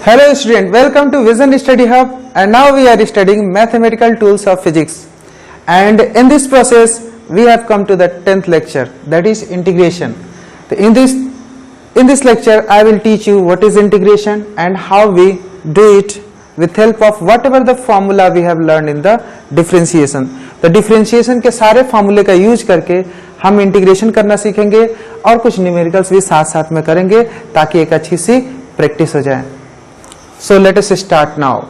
Hello student, welcome to Vision Study Hub, and now we are studying mathematical tools of physics. And in this process we have come to the 10th lecture, that is integration. In this lecture I will teach you what is integration and how we do it with help of whatever the formula we have learned in the differentiation. तो differentiation के सारे फॉर्मूले का use करके हम integration करना सीखेंगे और कुछ न्यूमेरिकल्स भी साथ साथ में करेंगे ताकि एक अच्छी सी प्रैक्टिस हो जाए. So let us start now.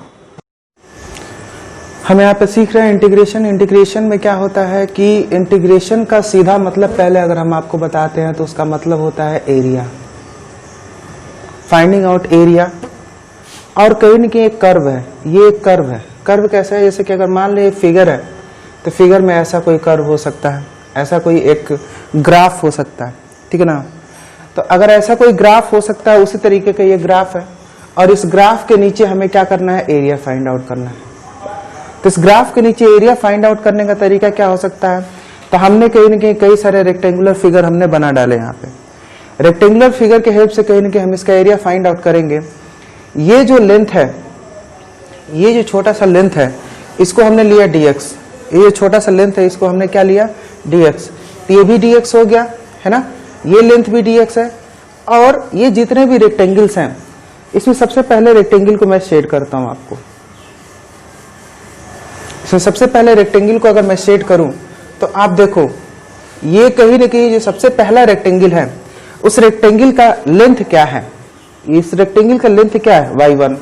हम यहाँ पे सीख रहे हैं इंटीग्रेशन. इंटीग्रेशन में क्या होता है कि इंटीग्रेशन का सीधा मतलब पहले अगर हम आपको बताते हैं तो उसका मतलब होता है एरिया, फाइंडिंग आउट एरिया. और कहीं न कहीं एक कर्व है, ये एक कर्व है. कर्व कैसा है, जैसे कि अगर मान लीजिए फिगर है तो फिगर में ऐसा कोई कर्व हो सकता है, ऐसा कोई एक ग्राफ हो सकता है, ठीक है ना. तो अगर ऐसा कोई ग्राफ हो सकता है उसी तरीके का ये ग्राफ है और इस ग्राफ के नीचे हमें क्या करना है, एरिया फाइंड आउट करना है. तो इस ग्राफ के नीचे एरिया फाइंड आउट करने का तरीका क्या हो सकता है. तो हमने कहीं न कहीं कई सारे रेक्टेंगुलर फिगर हमने बना डाले. यहाँ पे रेक्टेंगुलर फिगर के हेल्प से कहीं न कहीं हम इसका एरिया फाइंड आउट करेंगे. ये जो लेंथ है, ये जो छोटा सा लेंथ है, इसको हमने लिया dx. ये छोटा सा लेंथ है, इसको हमने क्या लिया, dx. तो ये भी dx हो गया है ना, ये लेंथ भी dx है. और ये जितने भी रेक्टेंगल्स हैं, इसमें सबसे पहले रेक्टेंगल को मैं शेड करता हूं आपको. इसमें सबसे पहले रेक्टेंगल को अगर मैं शेड करूं तो आप देखो, ये कहीं न कहीं जो सबसे पहला रेक्टेंगल है उस रेक्टेंगल का लेंथ क्या है, इस रेक्टेंगल का लेंथ क्या है, y1,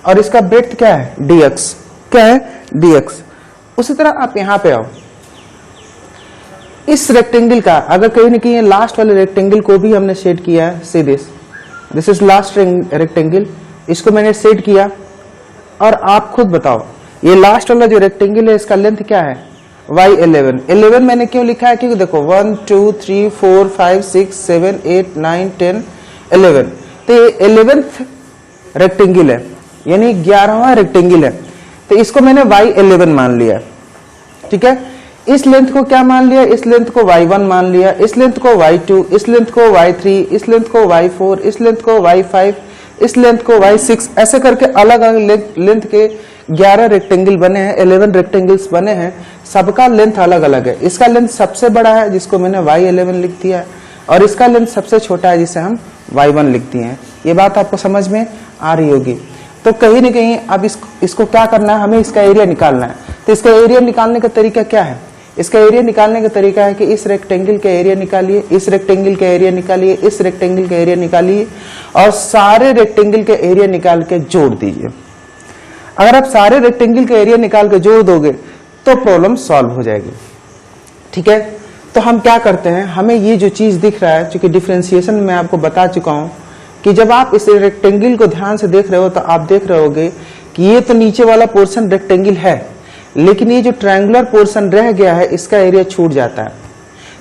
और इसका ब्रेड्थ क्या है, dx. क्या है, dx. उसी तरह आप यहां पे आओ, इस रेक्टेंगल का अगर कहीं न कहीं लास्ट वाले रेक्टेंगल को भी हमने शेड किया है, see this is last rectangle, इसको मैंने शेड किया. और आप खुद बताओ, ये लास्ट वाला जो रेक्टेंगल है इसका लेंथ क्या है, y11. 11 मैंने क्यों लिखा है, क्योंकि देखो 1 2 3 4 5 6 7 8 9 10 11. तो ये 11th रेक्टेंगल है, यानी 11वां रेक्टेंगल है. तो इसको मैंने y11 मान लिया, ठीक है. इस लेंथ को क्या मान लिया, इस लेंथ को y1 मान लिया, इस लेंथ को y2, इस लेंथ को y3, इस लेंथ को y4, इस लेंथ को y5, इस लेंथ को y6. ऐसे करके अलग अलग लेंथ के 11 रेक्टेंगल बने हैं, 11 रेक्टेंगल्स बने हैं. सबका लेंथ अलग अलग है. इसका लेंथ सबसे बड़ा है जिसको मैंने y11 लिख दिया है, और इसका लेंथ सबसे छोटा है जिसे हम y1 लिख दिए हैं. ये बात आपको समझ में आ रही होगी. तो कहीं न कहीं अब इसको क्या करना है, हमें इसका एरिया निकालना है. तो इसका एरिया निकालने का तरीका क्या है, इसका एरिया निकालने का तरीका है कि इस रेक्टेंगल का एरिया निकालिए, इस रेक्टेंगल का एरिया निकालिए, इस रेक्टेंगल का एरिया निकालिए और सारे रेक्टेंगल के एरिया निकाल के जोड़ दीजिए. अगर आप सारे रेक्टेंगल का एरिया निकाल के जोड़ दोगे तो प्रॉब्लम सॉल्व हो जाएगी, ठीक है. तो हम क्या करते हैं, हमें ये जो चीज दिख रहा है, चूंकि डिफरेंशिएशन में आपको बता चुका हूं कि जब आप इस रेक्टेंगल को ध्यान से देख रहे हो तो आप देख रहे होगे कि ये तो नीचे वाला पोर्शन रेक्टेंगल है, लेकिन ये जो ट्रायंगुलर पोर्शन रह गया है इसका एरिया छूट जाता है.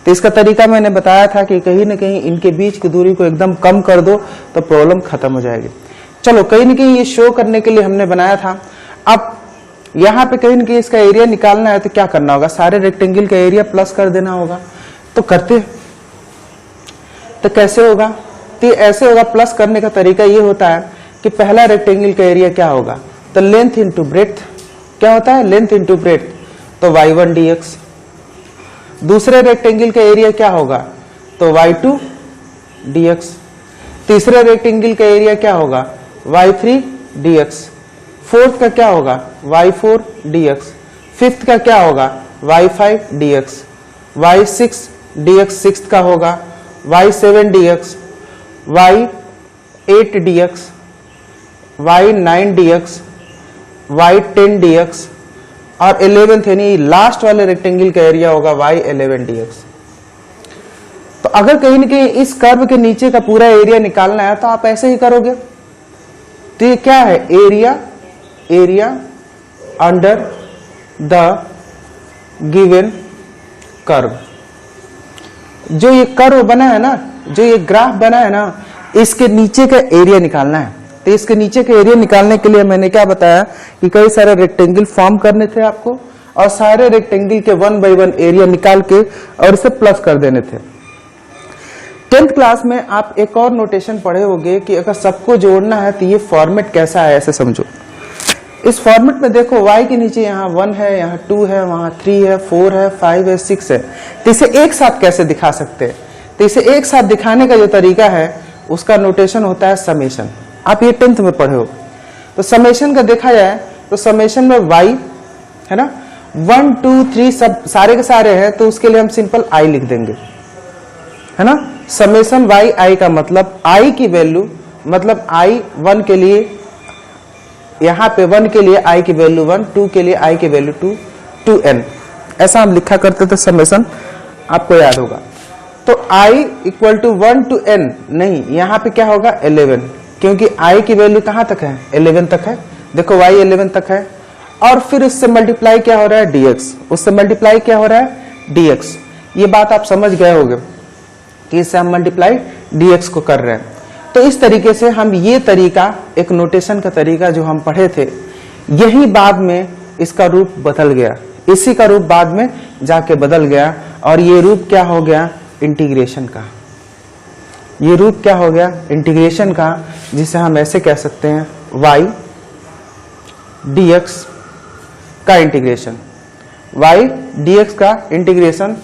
तो इसका तरीका मैंने बताया था कि कहीं न कहीं इनके बीच की दूरी को एकदम कम कर दो तो प्रॉब्लम खत्म हो जाएगी. चलो, कहीं न कहीं ये शो करने के लिए हमने बनाया था. अब यहाँ पे कहीं न कहीं इसका एरिया निकालना है तो क्या करना होगा, सारे रेक्टेंगल का एरिया प्लस कर देना होगा. तो करते, तो कैसे होगा, तो ऐसे होगा. प्लस करने का तरीका ये होता है कि पहला रेक्टेंगल का एरिया क्या होगा, तो लेंथ इंटू ब्रेड्थ. क्या होता है, लेंथ इंटू ब्रेड्थ, तो y1 dx. दूसरे रेक्टेंगल का एरिया क्या होगा, तो y2 dx. तीसरे रेक्टेंगल का एरिया क्या होगा, y3 dx. फोर्थ का क्या होगा, y4 dx. फिफ्थ का क्या होगा, y5 dx. y6 dx sixth का होगा, y7 dx, y8 dx, y9 dx, y10 dx और 11th यानी लास्ट वाले रेक्टेंगल का एरिया होगा y11 dx. तो अगर कहीं न कहीं इस कर्व के नीचे का पूरा एरिया निकालना है तो आप ऐसे ही करोगे. तो ये क्या है, area under the given curve. जो ये कर्व बना है ना, जो ये ग्राफ बना है ना, इसके नीचे का एरिया निकालना है. तो इसके नीचे के एरिया निकालने के लिए मैंने क्या बताया कि कई सारे रेक्टेंगल फॉर्म करने थे आपको और सारे रेक्टेंगल के 1 बाय 1 एरिया निकाल के और इसे प्लस कर देने थे. 10th क्लास में आप एक और नोटेशन पढ़े होंगे कि अगर सबको जोड़ना है तो ये फॉर्मेट कैसा है, ऐसे समझो। इस फॉर्मेट में देखो y के नीचे यहाँ 1 है, यहाँ 2 है, वहां 3 है, 4 है, 5 है, 6 है। तो इसे एक साथ कैसे दिखा सकते हैं? तो इसे एक साथ दिखाने का जो तरीका है उसका नोटेशन होता है समेशन। आप ये 10th में पढ़े हो। तो समेशन का देखा जाए तो समेशन में y है ना 1 2 3 सब सारे के सारे हैं, तो उसके लिए हम सिंपल i लिख देंगे, है ना। समेशन y i का मतलब i की वैल्यू, मतलब i 1 के लिए, यहां पे 1 के लिए i की वैल्यू 1, 2 के लिए i की वैल्यू 2, 2n, ऐसा हम लिखा करते थे समेशन, आपको याद होगा। तो i equal to 1 to n नहीं, यहां पे क्या होगा 11, क्योंकि i की वैल्यू कहां तक है 11 तक है। देखो y 11 तक है, और फिर उससे मल्टीप्लाई क्या हो रहा है dx, उससे मल्टीप्लाई क्या हो रहा है dx। ये बात आप समझ गए होंगे कि इससे हम मल्टीप्लाई dx को कर रहे हैं। तो इस तरीके से हम ये तरीका, एक नोटेशन का तरीका जो हम पढ़े थे, यही बाद में इसका रूप बदल गया, इसी का रूप बाद में जाके बदल गया, और ये रूप क्या हो गया इंटीग्रेशन का। ये रूप क्या हो गया इंटीग्रेशन का, जिसे हम ऐसे कह सकते हैं y dx का इंटीग्रेशन, y dx का इंटीग्रेशन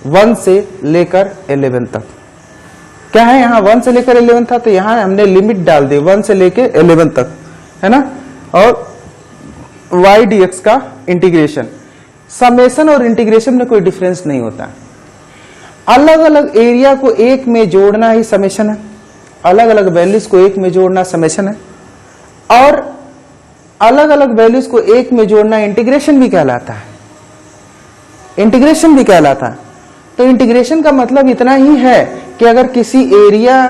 1 से लेकर 11 तक। क्या है यहाँ 1 से लेकर 11 था, तो यहाँ हमने लिमिट डाल दी 1 से लेकर 11 तक, है ना। और y dx का इंटीग्रेशन, समेशन और इंटीग्रेशन में कोई डिफरेंस नहीं होता। अलग अलग एरिया को एक में जोड़ना ही समेशन है, अलग अलग वैल्यूज को एक में जोड़ना समेशन है, और अलग अलग वैल्यूज को एक में जोड़ना इंटीग्रेशन भी कहलाता है, इंटीग्रेशन भी कहलाता है। तो इंटीग्रेशन का मतलब इतना ही है कि अगर किसी एरिया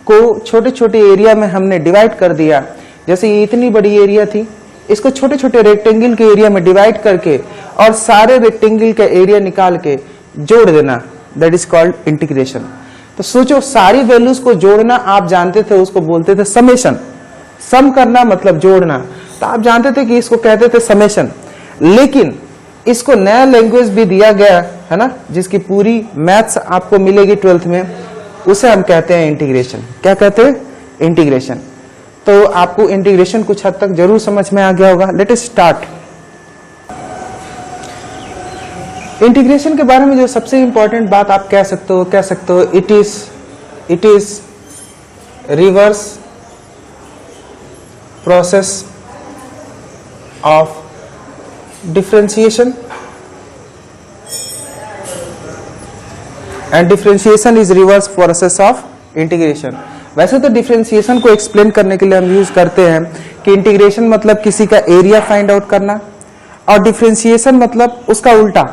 को छोटे छोटे एरिया में हमने डिवाइड कर दिया, जैसे ये इतनी बड़ी एरिया थी, इसको छोटे छोटे रेक्टेंगल के एरिया में डिवाइड करके और सारे रेक्टेंगल का एरिया निकाल के जोड़ देना, दैट इज कॉल्ड इंटीग्रेशन। तो सोचो, सारी वैल्यूज को जोड़ना आप जानते थे, उसको बोलते थे समेशन। सम करना मतलब जोड़ना, तो आप जानते थे कि इसको कहते थे समेशन। लेकिन इसको नया लैंग्वेज भी दिया गया है ना, जिसकी पूरी मैथ्स आपको मिलेगी 12th में, उसे हम कहते हैं इंटीग्रेशन। क्या कहते हैं इंटीग्रेशन। तो आपको इंटीग्रेशन कुछ हद तक जरूर समझ में आ गया होगा। Let us start. इंटीग्रेशन के बारे में जो सबसे इंपॉर्टेंट बात आप कह सकते हो, it is reverse process of differentiation, and differentiation is reverse process of integration. वैसे तो डिफरेंशिएशन को एक्सप्लेन करने के लिए हम यूज करते हैं कि इंटीग्रेशन मतलब किसी का एरिया फाइंड आउट करना, और डिफरेंशिएशन मतलब उसका उल्टा,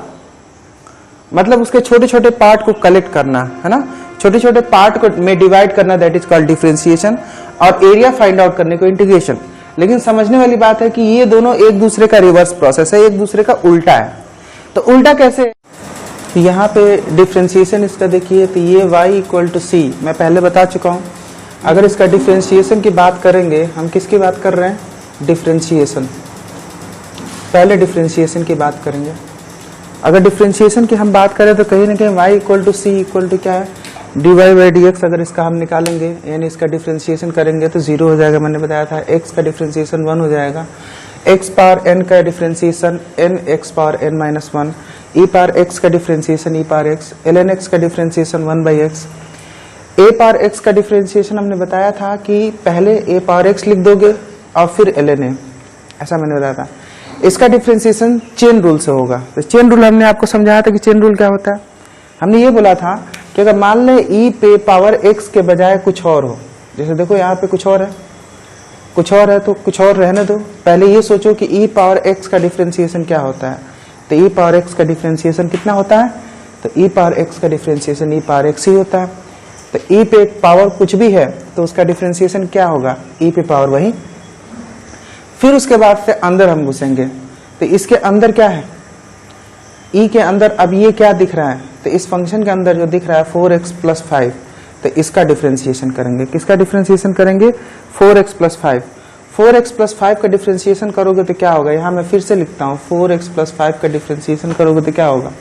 मतलब उसके छोटे छोटे पार्ट को कलेक्ट करना, है ना, छोटे छोटे पार्ट को में डिवाइड करना, दैट इज कॉल्ड डिफरेंशिएशन, और एरिया फाइंड आउट करने को इंटीग्रेशन। लेकिन समझने वाली बात है कि ये दोनों एक दूसरे का रिवर्स प्रोसेस है, एक दूसरे का उल्टा है। तो उल्टा कैसे? यहाँ पे डिफरेंशिएशन इसका देखिए, तो ये y इक्वल टू सी, मैं पहले बता चुका हूँ। अगर इसका डिफरेंशिएशन की बात करेंगे, हम किसकी बात कर रहे हैं डिफरेंशिएशन, पहले डिफरेंशिएशन की बात करेंगे। अगर डिफरेंशिएशन की हम बात करें तो कहीं ना कहीं y equal to C equal to क्या है dy बाई dx। अगर इसका हम निकालेंगे यानी इसका डिफरेंशिएशन करेंगे तो 0 हो जाएगा, मैंने बताया था। x का डिफरेंशिएशन 1 हो जाएगा, x पावर n का differentiation n x power n minus 1, e power x का differentiation e power x, ln x का differentiation 1 by x, a power x का डिफरेंशिएशन हमने बताया था कि पहले a पावर x लिख दोगे और फिर ln a, ऐसा मैंने बताया था। इसका डिफरेंशिएशन चेन रूल से होगा। तो चेन रूल हमने आपको समझाया था कि चेन रूल क्या होता है। हमने ये बोला था कि अगर मान ले e पे पावर x के बजाय कुछ और हो, जैसे देखो यहाँ पे कुछ और है तो कुछ और रहने दो। पहले ये सोचो कि e पावर x का डिफरेंशिएशन क्या होता है। तो e पावर x का डिफरेंशिएशन कितना होता है, तो e पावर x का डिफरेंशिएशन e पावर x ही होता है। तो e पे पावर कुछ भी है तो उसका डिफरेंशिएशन क्या होगा, e पे पावर वही। फिर उसके बाद से अंदर हम घुसेंगे, तो इसके अंदर क्या है, e के अंदर अब ये क्या दिख रहा है, तो इस फंक्शन के अंदर जो दिख रहा है 4x प्लस 5, तो इसका डिफरेंशिएशन करेंगे। किसका डिफरेंशिएशन करेंगे, 4x प्लस 5। 4x प्लस 5 का डिफरेंशिएशन करोगे तो क्या होगा, यहाँ मैं फिर से लिखता हूँ 4x प्लस 5 का डिफरेंशिएशन करोगे तो क्या होगा।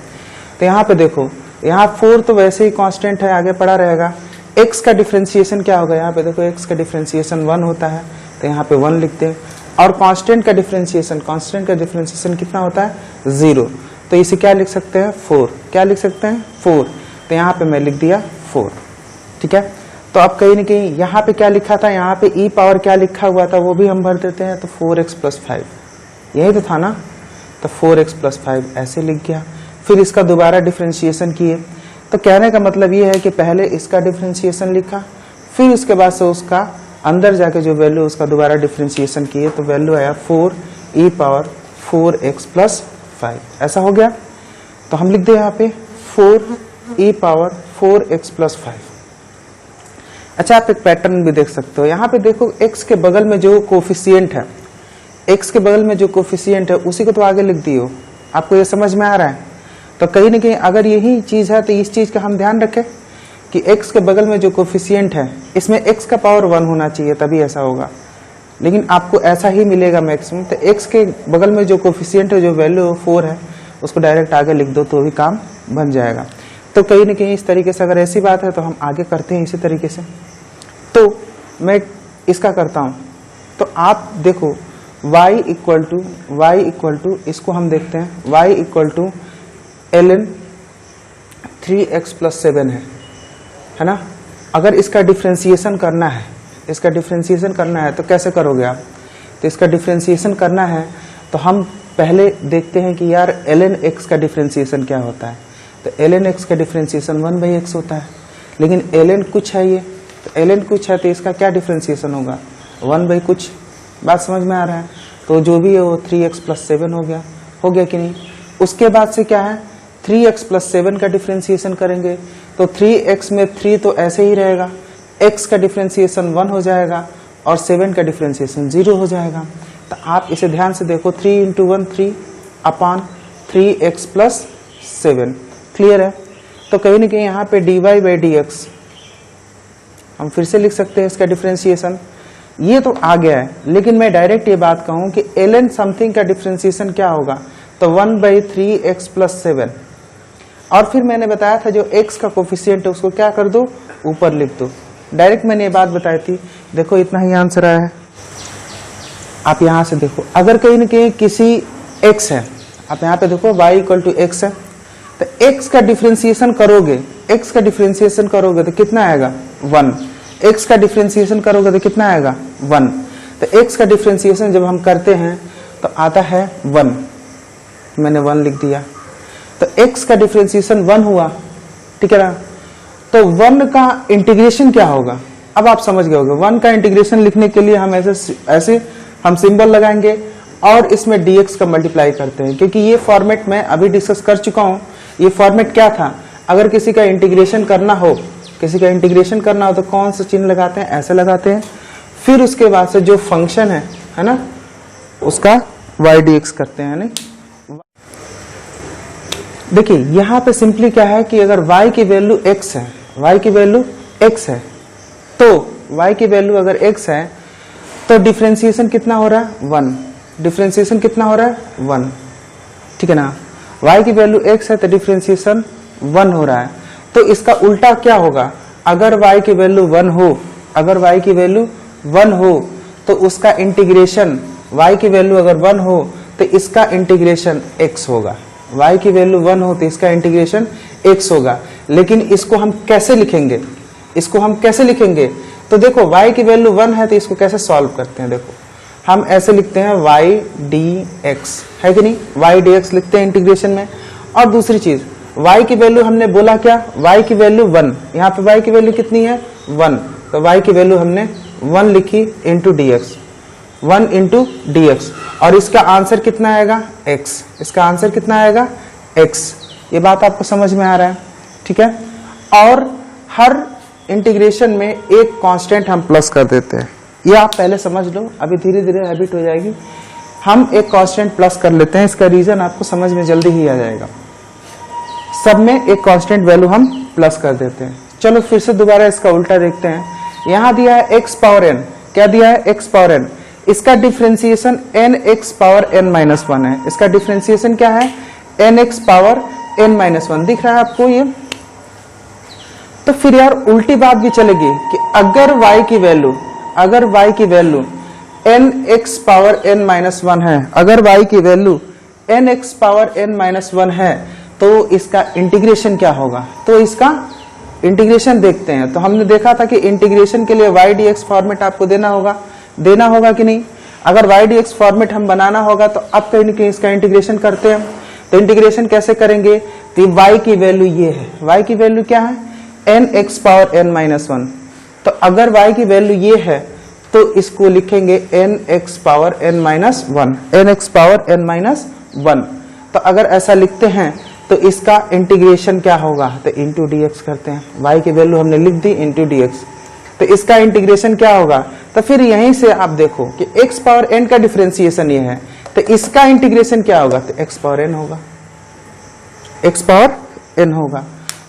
तो यहाँ पे देखो, यहाँ 4 तो वैसे ही कांस्टेंट है, आगे पड़ा रहेगा, x का डिफरेंशिएशन क्या होगा, यहाँ पे देखो x का डिफरेंशिएशन 1 होता है तो यहाँ पे 1 लिखते हैं, और कांस्टेंट का डिफरेंशिएशन कितना होता है 0, तो इसे क्या लिख सकते हैं 4, क्या लिख सकते हैं 4, तो यहाँ पे मैं लिख दिया 4। ठीक है, तो अब कहीं ना कहीं यहाँ पे क्या लिखा था, यहाँ पे e पावर क्या लिखा हुआ था वो भी हम भर देते हैं, तो 4x + 5 यही तो था ना, तो 4x + 5 ऐसे लिख गया। फिर इसका दोबारा डिफरेंशिएशन किए, तो कहने का मतलब ये है कि पहले इसका डिफरेंशिएशन लिखा, फिर उसके बाद से उसका अंदर जाके जो वैल्यू उसका दोबारा डिफरेंशिएशन किए, तो वैल्यू आया 4e पावर 4x + 5, ऐसा हो गया। तो हम लिख दे यहाँ पे 4e पावर 4x + 5। अच्छा, आप एक पैटर्न भी देख सकते हो, यहाँ पे देखो x के बगल में जो कोफिशिएंट है, x के बगल में जो कोफिशिएंट है उसी को तो आगे लिख दियो। आपको ये समझ में आ रहा है? तो कहीं ना कहीं अगर यही चीज है तो इस चीज का हम ध्यान रखें कि x के बगल में जो कोफिशिएंट है इसमें x का पावर 1 होना चाहिए, तभी ऐसा होगा, लेकिन आपको ऐसा ही मिलेगा मैक्सिमम। तो x के बगल में जो कोफिशिएंट है, जो वैल्यू 4 है, उसको डायरेक्ट आगे लिख दो तो भी काम बन जाएगा। तो कहीं ना कहीं इस तरीके से अगर ऐसी बात है तो हम आगे करते हैं इसी तरीके से। तो मैं इसका करता हूं, तो आप देखो y इक्वल टू इसको हम देखते हैं, y equal to ln 3x + 7 है ना। अगर इसका डिफरेंशिएशन करना है, तो कैसे करोगे आप? तो इसका डिफरेंशिएशन करना है तो हम पहले देखते हैं कि यार ln x का डिफरेंशिएशन क्या होता है। तो ln x का डिफरेंशिएशन 1/x होता है, लेकिन ln कुछ है, ये तो ln कुछ है तो इसका क्या डिफरेंशिएशन होगा 1/कुछ। बात समझ में आ रहा है? तो जो भी है वो 3x + 7 हो गया कि नहीं। उसके बाद से क्या है, 3x + 7 का डिफरेंशिएशन करेंगे, तो 3x में 3 तो ऐसे ही रहेगा, x का डिफरेंशिएशन 1 हो जाएगा और 7 का डिफरेंशिएशन 0 हो जाएगा। तो आप इसे ध्यान से देखो, 3 × 1 3/3x + 7, क्लियर है। तो कहीं ना कहीं यहाँ पे dy/dx हम फिर से लिख सकते हैं इसका डिफरेंशिएशन, ये तो आ गया है, लेकिन मैं डायरेक्ट ये बात कहूं कि ln समथिंग का डिफरेंशिएशन क्या होगा, तो 1/3x + 7, और फिर मैंने बताया था जो x का कोफिशिएंट है उसको क्या कर दो, ऊपर लिख दो। डायरेक्ट मैंने ये बात बताई थी, देखो इतना ही आंसर आया है। आप यहां से देखो, अगर कहीं ना कहीं किसी x है, आप यहाँ पे देखो y = x है, तो x का डिफरेंशिएशन करोगे तो कितना आएगा 1, x का डिफरेंशिएशन करोगे तो कितना आएगा 1। तो x का डिफरेंशिएशन जब हम करते हैं तो आता है 1, मैंने 1 लिख दिया। तो x का डिफरेंशिएशन 1 हुआ, ठीक है ना। तो 1 का इंटीग्रेशन क्या होगा, अब आप समझ गए होंगे। 1 का इंटीग्रेशन लिखने के लिए हम ऐसे हम सिंबल लगाएंगे और इसमें dx का मल्टीप्लाई करते हैं, क्योंकि ये फॉर्मेट मैं अभी डिस्कस कर चुका हूं। ये फॉर्मेट क्या था, अगर किसी का इंटीग्रेशन करना हो तो कौन सा चिन्ह लगाते हैं, ऐसे लगाते हैं, फिर उसके बाद से जो फंक्शन है ना, उसका y dx करते हैं। नहीं, देखिए यहां पे सिंपली क्या है कि अगर y की वैल्यू x है, तो y की वैल्यू अगर x है तो डिफरेंशिएशन कितना हो रहा है 1, डिफरेंशिएशन कितना हो रहा है 1, ठीक है ना। y की वैल्यू x है तो डिफरेंशिएशन 1 हो रहा है। तो इसका उल्टा क्या होगा, अगर y की वैल्यू 1 हो तो उसका इंटीग्रेशन, y की वैल्यू अगर 1 हो तो इसका इंटीग्रेशन x होगा, y की वैल्यू 1 हो तो इसका इंटीग्रेशन x होगा। लेकिन इसको हम कैसे लिखेंगे, तो देखो y की वैल्यू 1 है तो इसको कैसे सॉल्व करते हैं, देखो हम ऐसे लिखते हैं y dx, है कि नहीं, y dx लिखते हैं इंटीग्रेशन में। और दूसरी चीज y की वैल्यू हमने बोला क्या, y की वैल्यू 1, यहाँ पे y की वैल्यू कितनी है 1, तो y की वैल्यू हमने 1 लिखी इंटू dx, 1 × dx, और इसका आंसर कितना आएगा x, इसका आंसर कितना आएगा x। ये बात आपको समझ में आ रहा है, ठीक है। और हर इंटीग्रेशन में एक कांस्टेंट हम प्लस कर देते हैं, ये आप पहले समझ लो, अभी धीरे धीरे हैबिट हो जाएगी। हम एक कांस्टेंट प्लस कर लेते हैं, इसका रीजन आपको समझ में जल्दी ही आ जाएगा। सब में एक कांस्टेंट वैल्यू हम प्लस कर देते हैं। चलो फिर से दोबारा इसका उल्टा देखते हैं। यहां दिया है x पावर n, क्या दिया है x पावर n, इसका डिफरेंशिएशन nx पावर n-1 है। इसका डिफरेंशिएशन क्या है nx पावर n-1, दिख रहा है आपको ये। तो फिर यार उल्टी बात भी चलेगी कि अगर y की value nx power n minus 1 है, अगर y की value nx power n minus 1 है, तो इसका इंटीग्रेशन क्या होगा? तो इसका इंटीग्रेशन देखते हैं। तो हमने देखा था कि इंटीग्रेशन के लिए y dx फॉर्मेट आपको देना होगा कि नहीं? अगर y dx फॉर्मेट हम बनाना होगा तो अब कहीं न कहीं इसका इंटीग्रेशन करते हैं। तो इंटीग्रेशन कैसे करेंगे? तो y की वैल्यू ये है, y की वैल्यू क्या है? nx power n minus 1। तो अगर y की वैल्यू ये है तो इसको लिखेंगे nx power n minus 1, nx power n minus 1। तो अगर ऐसा लिखते हैं तो इसका इंटीग्रेशन क्या होगा? तो इंटू dx करते हैं, y की वैल्यू हमने लिख दी इंटू dx। तो इसका इंटीग्रेशन क्या होगा? तो फिर यहीं से आप देखो कि x पावर n का डिफरेंशिएशन ये है, तो इसका इंटीग्रेशन क्या होगा? तो x पावर n होगा, x पावर n होगा।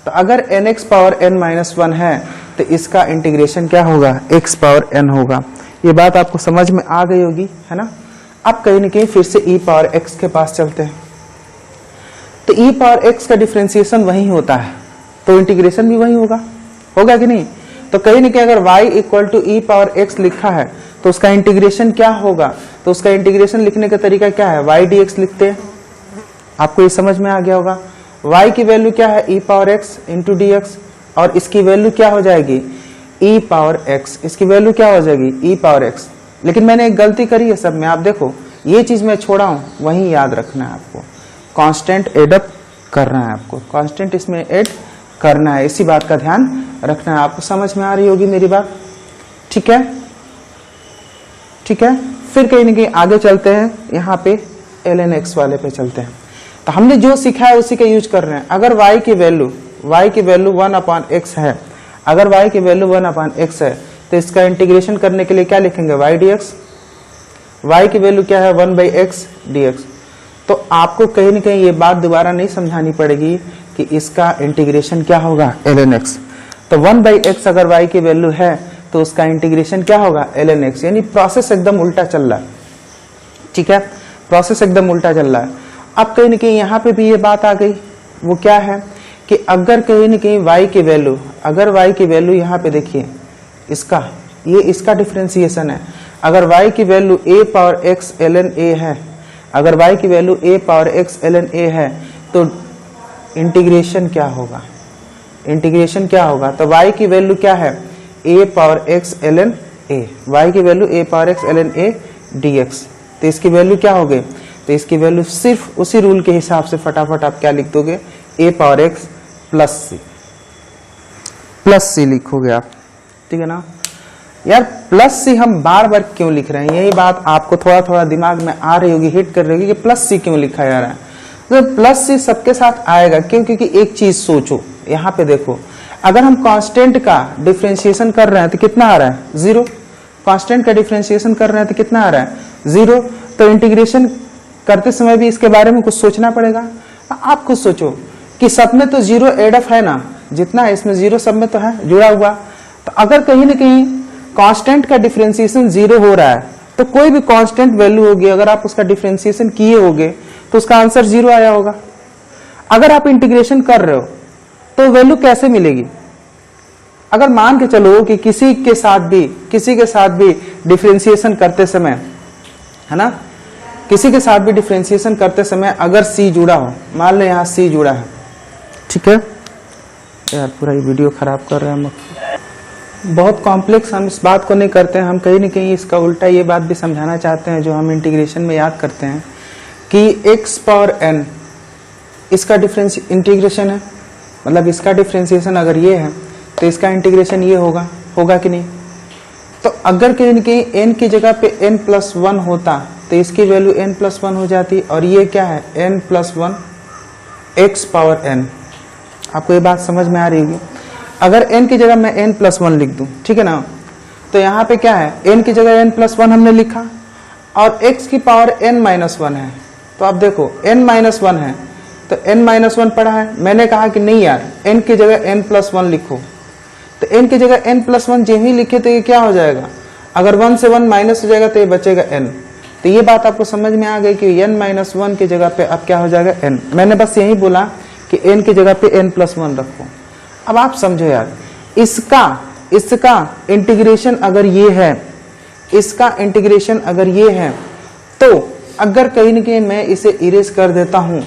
तो अगर nx पावर n माइनस 1 है तो इसका इंटीग्रेशन क्या होगा? x पावर n होगा। ये बात आपको समझ में आ गई होगी, है ना? अब कहीं न कहीं फिर से e पावर x के पास चलते हैं। तो e पावर x का डिफरेंशिएशन वही होता है, तो इंटीग्रेशन भी वही होगा कि नहीं? तो कहीं न कहीं अगर y equal to e power x लिखा है तो उसका इंटीग्रेशन क्या होगा? तो उसका इंटीग्रेशन लिखने का तरीका क्या है? y dx लिखते हैं। आपको ये समझ में आ गया होगा। y की वैल्यू क्या है? e power x into dx, और इसकी वैल्यू क्या हो जाएगी? e power x। इसकी वैल्यू क्या हो जाएगी? e power x। लेकिन मैंने एक गलती करी है सब में, आप देखो ये चीज मैं छोड़ा हूं, वही याद रखना है आपको। कांस्टेंट एडअप करना है आपको, कांस्टेंट इसमें ऐड करना है, इसी बात का ध्यान रखना है। आपको समझ में आ रही होगी मेरी बात? ठीक है, ठीक है। फिर कहीं न कहीं आगे चलते हैं, यहाँ पे ln x वाले पे चलते हैं। तो हमने जो सीखा है उसी का यूज कर रहे हैं। अगर y की वैल्यू 1 अपॉन x है, अगर y की वैल्यू 1 अपॉन x है तो इसका इंटीग्रेशन करने के लिए क्या लिखेंगे? y dx। y की वैल्यू क्या है? 1 बाई x dx। तो आपको कहीं न कहीं ये बात दोबारा नहीं समझानी पड़ेगी कि इसका इंटीग्रेशन क्या होगा? ln x। तो 1 बाई x अगर y की वैल्यू है तो उसका इंटीग्रेशन क्या होगा? ln x। यानी प्रोसेस एकदम उल्टा चल रहा है, ठीक है? प्रोसेस एकदम उल्टा चल रहा है। अब कहीं न कहीं यहाँ पे भी ये बात आ गई, वो क्या है कि अगर कहीं न कहीं y की वैल्यू, अगर y की वैल्यू यहाँ पे देखिए इसका डिफरेंशिएशन है। अगर y की value a power x ln a है, अगर y की value a power x ln a है तो इंटीग्रेशन क्या होगा? इंटीग्रेशन क्या होगा? तो y की वैल्यू क्या है? a power x ln a, y की value a power x ln a dx। तो इसकी वैल्यू क्या हो गई? तो इसकी वैल्यू सिर्फ उसी रूल के हिसाब से फटाफट आप क्या लिख दोगे? a power x plus c लिखोगे आप, ठीक है ना यार? प्लस c हम बार बार क्यों लिख रहे हैं? यही बात आपको थोड़ा थोड़ा दिमाग में आ रही होगी, हिट कर रही होगी कि प्लस c क्यों लिखा जा रहा है। तो प्लस c सबके साथ आएगा, क्यों? क्योंकि एक चीज सोचो, यहाँ पे देखो, अगर हम कांस्टेंट का डिफरेंशिएशन कर रहे हैं तो कितना आ रहा है? 0। कांस्टेंट का डिफरेंशिएशन कर रहे हैं तो कितना आ रहा है? 0। तो इंटीग्रेशन करते समय भी इसके बारे में कुछ सोचना पड़ेगा। आप खुद सोचो कि सब में तो 0 एड ऑफ है ना, जितना है इसमें 0 सब में तो है जुड़ा हुआ। तो अगर कहीं ना कहीं कांस्टेंट का डिफरेंशिएशन 0 हो रहा है तो कोई भी कांस्टेंट वैल्यू होगी, अगर आप उसका डिफरेंशिएशन किए होगे तो उसका आंसर 0 आया होगा। अगर आप इंटीग्रेशन कर रहे हो तो वैल्यू कैसे मिलेगी? अगर मान के चलो कि किसी के साथ भी डिफरेंशिएशन करते समय, है ना, किसी के साथ भी डिफरेंशिएशन करते समय अगर c जुड़ा हो, मान लो यहाँ c जुड़ा है, ठीक है यार, पूरा ये वीडियो खराब कर रहे हैं हम। बहुत कॉम्प्लेक्स हम इस बात को नहीं करते हैं, हम कहीं ना कहीं इसका उल्टा ये बात भी समझाना चाहते हैं जो हम इंटीग्रेशन में याद करते हैं कि x पावर n इसका इंटीग्रेशन है, मतलब इसका डिफरेंशिएशन अगर ये है तो इसका इंटीग्रेशन ये होगा कि नहीं? तो अगर कहीं न कहीं n की जगह पे n+1 होता तो इसकी वैल्यू n+1 हो जाती, और ये क्या है? n+1 x power n। आपको ये बात समझ में आ रही होगी। अगर n की जगह मैं n+1 लिख दूं, ठीक है ना, तो यहाँ पे क्या है? n की जगह n+1 हमने लिखा और x की पावर n-1 है। तो आप देखो n-1 है तो n-1 पढ़ा है, मैंने कहा कि नहीं यार n की जगह n+1 लिखो, तो n की जगह n+1 जो ही लिखे तो ये क्या हो जाएगा? अगर 1 से 1 माइनस हो जाएगा तो ये बचेगा n। तो ये बात आपको समझ में आ गई कि n-1 की जगह पे अब क्या हो जाएगा? n। मैंने बस यही बोला कि n की जगह पे n+1 रखो। अब आप समझो यार इसका इंटीग्रेशन अगर ये है, इसका इंटीग्रेशन अगर ये है, तो अगर कहीं न कहीं मैं इसे इरेज कर देता हूं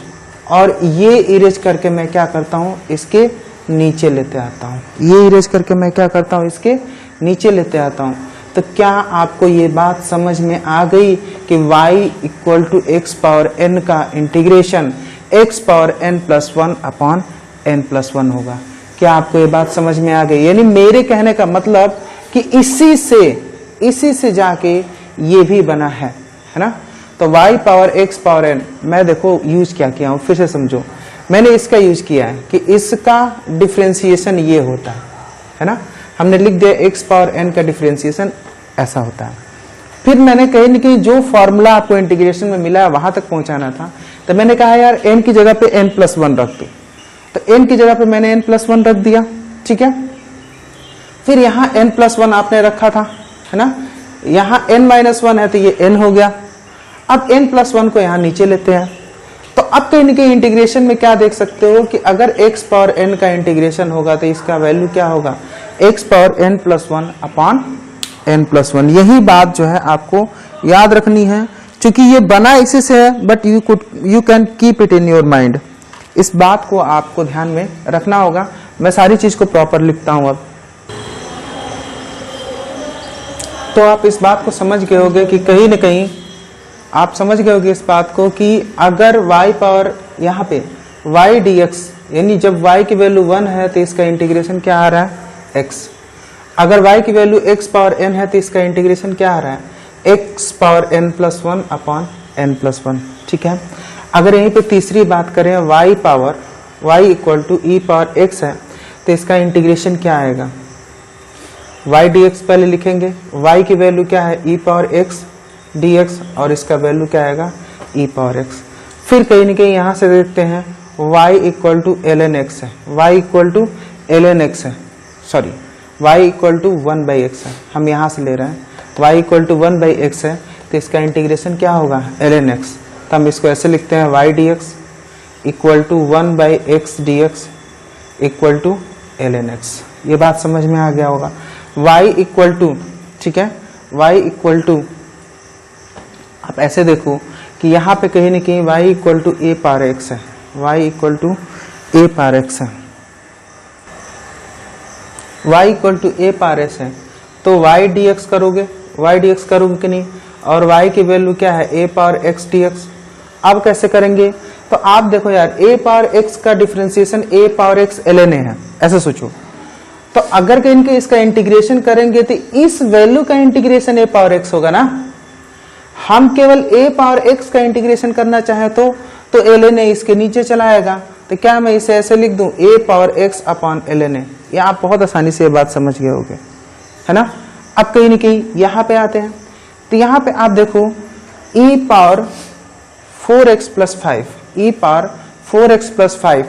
और ये इरेज करके मैं क्या करता हूं, इसके नीचे लेते आता हूं, ये इरेज करके मैं क्या करता हूं, इसके नीचे लेते आता हूं, तो क्या आपको ये बात समझ में आ गई कि y equal to X power n का integration x power n plus 1 upon n plus 1 होगा। क्या आपको ये बात समझ में आ गई? यानी मेरे कहने का मतलब कि इसी से जाके ये भी बना है ना। तो y power x power n मैं देखो यूज क्या किया हूं, फिर से समझो। मैंने इसका यूज किया है कि इसका डिफरेंशिएशन ये होता है ना। हमने लिख दिया x पावर n का डिफरेंशिएशन ऐसा होता है। फिर मैंने कहीं न कहीं जो फॉर्मूला आपको इंटीग्रेशन में मिला है वहां तक पहुंचाना था, तो मैंने कहा यार n की जगह पे n प्लस 1 रख दो, तो n की जगह पे मैंने n प्लस 1 रख दिया, ठीक है। फिर यहाँ n प्लस 1 आपने रखा था, है ना। यहाँ n माइनस 1 है तो ये n हो गया। अब n प्लस 1 को यहाँ नीचे लेते हैं, तो अब कहीं न कहीं इंटीग्रेशन में क्या देख सकते हो कि अगर x पावर n का इंटीग्रेशन होगा तो इसका वैल्यू क्या होगा, x power n plus 1 upon n plus 1। यही बात जो है आपको याद रखनी है, क्योंकि ये बना इसी से है, but you can keep it in your mind. इस बात को आपको ध्यान में रखना होगा। मैं सारी चीज को प्रॉपर लिखता हूं अब। तो आप इस बात को समझ गए होंगे कि कहीं न कहीं आप समझ गए होंगे इस बात को कि अगर y पावर यहाँ पे y dx, यानी जब y की वैल्यू 1 है तो इसका इंटीग्रेशन क्या आ रहा है, x। अगर y की वैल्यू x पावर n है तो इसका इंटीग्रेशन क्या आ रहा है, x power n plus 1 upon n plus 1, ठीक है। अगर यहीं पे तीसरी बात करें y power y equal to e power x है तो इसका इंटीग्रेशन क्या आएगा, y dx पहले लिखेंगे, y की वैल्यू क्या है e पावर x dx और इसका वैल्यू क्या आएगा e पावर x। फिर कहीं न कहीं यहाँ से देखते हैं y equal to ln x है, y equal to ln x है, sorry y equal to 1 by x है, हम यहाँ से ले रहे हैं y equal to 1 by x है तो इसका इंटीग्रेशन क्या होगा ln x। तो हम इसको ऐसे लिखते हैं y dx equal to 1 by x dx equal to ln x। ये बात समझ में आ गया होगा। y इक्वल टू, ठीक है, y इक्वल टू आप ऐसे देखो कि यहाँ पे कहीं न कहीं y equal to a power x है, y equal to a power x है, y equal to a power x है, तो y dx करोगे कि नहीं, और y की वैल्यू क्या है a पावर x dx। अब कैसे करेंगे, तो आप देखो यार a पावर x का differentiation a power x ln a है, ऐसे सोचो। तो अगर कहीं के इसका इंटीग्रेशन करेंगे तो इस वैल्यू का इंटीग्रेशन a पावर x होगा ना। हम केवल a पावर x का इंटीग्रेशन करना चाहे तो ln a इसके नीचे चला आएगा। तो क्या मैं इसे ऐसे लिख दूं a power x upon ln a। ये आप बहुत आसानी से ये बात समझ गए होंगे, है ना। अब कहीं न कहीं यहाँ पे आते हैं, तो यहाँ पे आप देखो e power 4x plus 5, e power 4x plus 5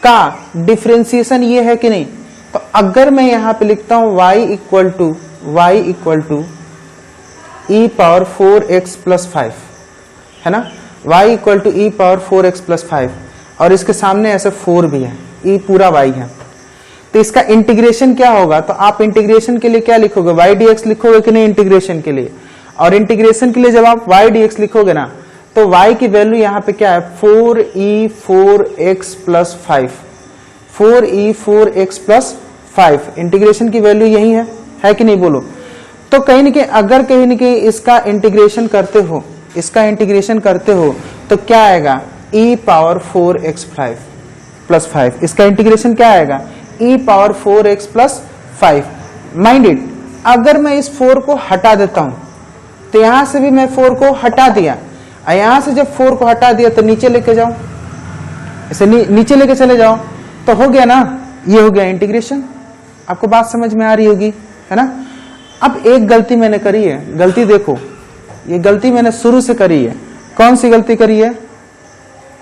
का डिफरेंशिएशन ये है कि नहीं। तो अगर मैं यहाँ पे लिखता हूँ y equal to e power 4x plus 5, है ना, y equal to e power 4x plus 5, और इसके सामने ऐसे 4 भी है, e पूरा y है, तो इसका इंटीग्रेशन क्या होगा। तो आप इंटीग्रेशन के लिए क्या लिखोगे, y dx लिखोगे कि नहीं इंटीग्रेशन के लिए। और इंटीग्रेशन के लिए जब आप y dx लिखोगे ना, तो y की वैल्यू यहाँ पे क्या है 4e 4x plus 5, 4e 4x plus 5। Integration की वैल्यू यही है कि नहीं, बोलो। तो कहीं न कहीं अगर कहीं न कहीं इसका इंटीग्रेशन करते हो तो क्या आएगा e पावर 4x 5 प्लस 5। इसका इंटीग्रेशन क्या आएगा e power 4x plus 5। Mind it, अगर मैं इस 4 को हटा देता हूं तो यहां से भी मैं 4 को हटा दिया, यहां से जब 4 को हटा दिया तो नीचे लेके जाओ, इसे नीचे लेके चले जाओ, तो हो गया ना, ये हो गया इंटीग्रेशन। आपको बात समझ में आ रही होगी, है ना। अब एक गलती मैंने करी है, गलती देखो, ये गलती मैंने शुरू से करी है। कौन सी गलती करी है,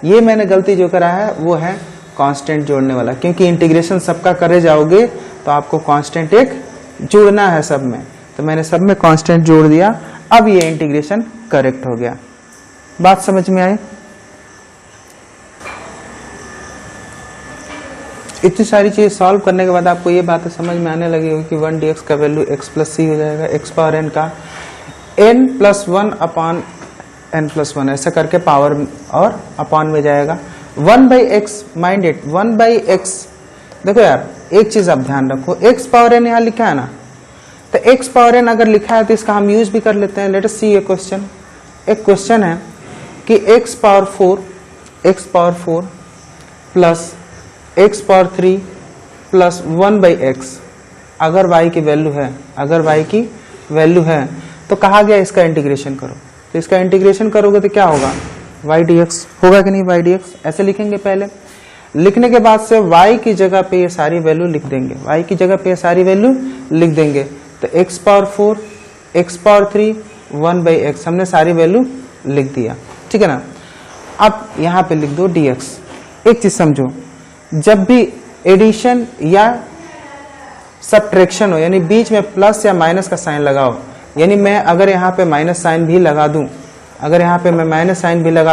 ये मैंने गलती जो करा है वो है कांस्टेंट जोड़ने वाला, क्योंकि इंटीग्रेशन सबका करे जाओगे तो आपको कांस्टेंट एक जोड़ना है सब में, तो मैंने सब में कांस्टेंट जोड़ दिया। अब ये इंटीग्रेशन करेक्ट हो गया। बात समझ में आई। इतनी सारी चीज सॉल्व करने के बाद आपको ये बातें समझ में आने लगी होगी कि 1 dx का वैल्यू x प्लस सी हो जाएगा, x पावर n का n plus 1 upon n plus 1 ऐसा करके पावर और अपॉन में जाएगा 1/x। Mind it 1/x। देखो यार एक चीज आप ध्यान रखो, x पावर n यहाँ लिखा है ना, तो x पावर n अगर लिखा है तो इसका हम यूज भी कर लेते हैं। लेट अस सी ए क्वेश्चन। एक क्वेश्चन है कि x power 4 plus x power 3 plus 1/x अगर y की वैल्यू है, तो कहा गया इसका इंटीग्रेशन करो। तो इसका इंटीग्रेशन करोगे तो क्या होगा, y dx होगा कि नहीं, y dx ऐसे लिखेंगे। पहले लिखने के बाद से y की जगह पे ये सारी वैल्यू लिख देंगे, तो x power 4, x power 3, 1/x हमने सारी वैल्यू लिख दिया, ठीक है ना। अब यहाँ पे लिख दो dx। एक चीज समझो, जब भी एडिशन या सब्ट्रैक्शन हो, यानी बीच में प्लस या माइनस का साइन लगाओ, यानी मैं अगर यहाँ पे माइनस साइन भी लगा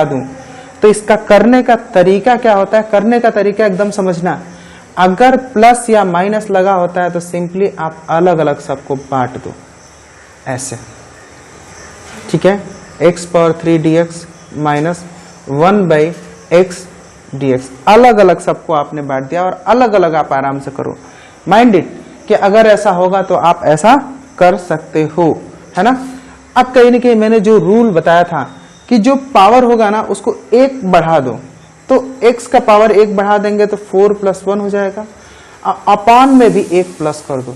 दूं, तो इसका करने का तरीका क्या होता है, करने का तरीका एकदम समझना। अगर प्लस या माइनस लगा होता है तो सिंपली आप अलग अलग सबको बांट दो ऐसे, ठीक है। x power 3 dx minus 1/x dx अलग अलग सबको आपने बांट दिया और अलग अलग आप आराम से करो। माइंड इट कि अगर ऐसा होगा तो आप ऐसा कर सकते हो, है ना। अब कहीं ना कहीं मैंने जो रूल बताया था कि जो पावर होगा ना उसको 1 बढ़ा दो, तो x का पावर 1 बढ़ा देंगे तो 4 + 1 हो जाएगा। अपान में भी 1 प्लस कर दो,